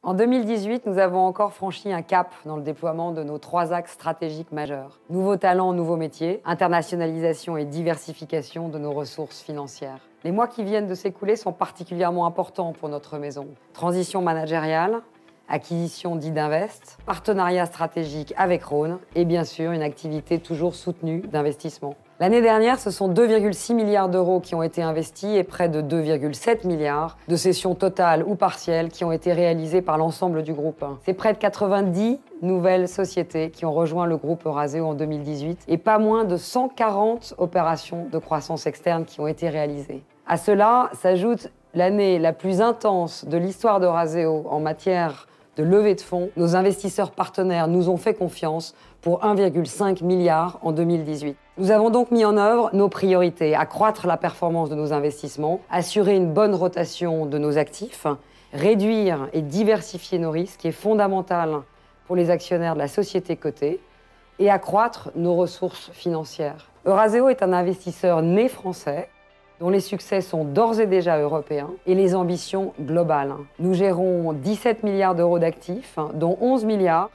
En 2018, nous avons encore franchi un cap dans le déploiement de nos 3 axes stratégiques majeurs. Nouveaux talents, nouveaux métiers, internationalisation et diversification de nos ressources financières. Les mois qui viennent de s'écouler sont particulièrement importants pour notre maison. Transition managériale, acquisition d'Idinvest, partenariat stratégique avec Rhône et bien sûr une activité toujours soutenue d'investissement. L'année dernière, ce sont 2,6 milliards d'euros qui ont été investis et près de 2,7 milliards de cessions totales ou partielles qui ont été réalisées par l'ensemble du groupe. C'est près de 90 nouvelles sociétés qui ont rejoint le groupe Eurazeo en 2018 et pas moins de 140 opérations de croissance externe qui ont été réalisées. À cela s'ajoute l'année la plus intense de l'histoire d'Eurazeo en matière de levée de fonds. Nos investisseurs partenaires nous ont fait confiance pour 1,5 milliard en 2018. Nous avons donc mis en œuvre nos priorités, accroître la performance de nos investissements, assurer une bonne rotation de nos actifs, réduire et diversifier nos risques, qui est fondamental pour les actionnaires de la société cotée, et accroître nos ressources financières. Eurazeo est un investisseur né français, dont les succès sont d'ores et déjà européens et les ambitions globales. Nous gérons 17 milliards d'euros d'actifs, dont 11 milliards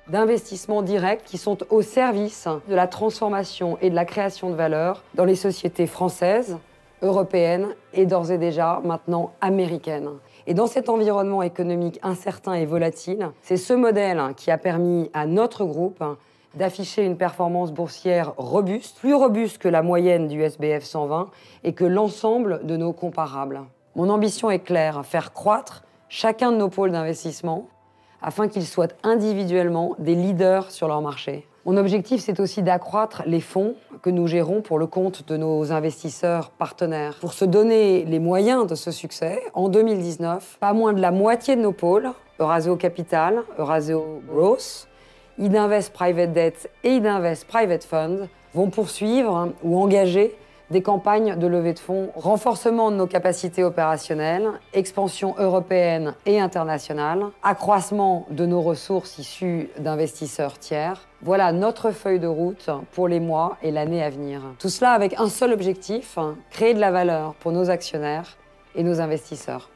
d'investissements directs qui sont au service de la transformation et de la création de valeur dans les sociétés françaises, européennes et d'ores et déjà maintenant américaines. Et dans cet environnement économique incertain et volatile, c'est ce modèle qui a permis à notre groupe d'afficher une performance boursière robuste, plus robuste que la moyenne du SBF 120 et que l'ensemble de nos comparables. Mon ambition est claire, faire croître chacun de nos pôles d'investissement afin qu'ils soient individuellement des leaders sur leur marché. Mon objectif, c'est aussi d'accroître les fonds que nous gérons pour le compte de nos investisseurs partenaires. Pour se donner les moyens de ce succès, en 2019, pas moins de la moitié de nos pôles, Eurazeo Capital, Eurazeo Growth, Idinvest Private Debt et Idinvest Private Fund vont poursuivre ou engager des campagnes de levée de fonds, renforcement de nos capacités opérationnelles, expansion européenne et internationale, accroissement de nos ressources issues d'investisseurs tiers. Voilà notre feuille de route pour les mois et l'année à venir. Tout cela avec un seul objectif, créer de la valeur pour nos actionnaires et nos investisseurs.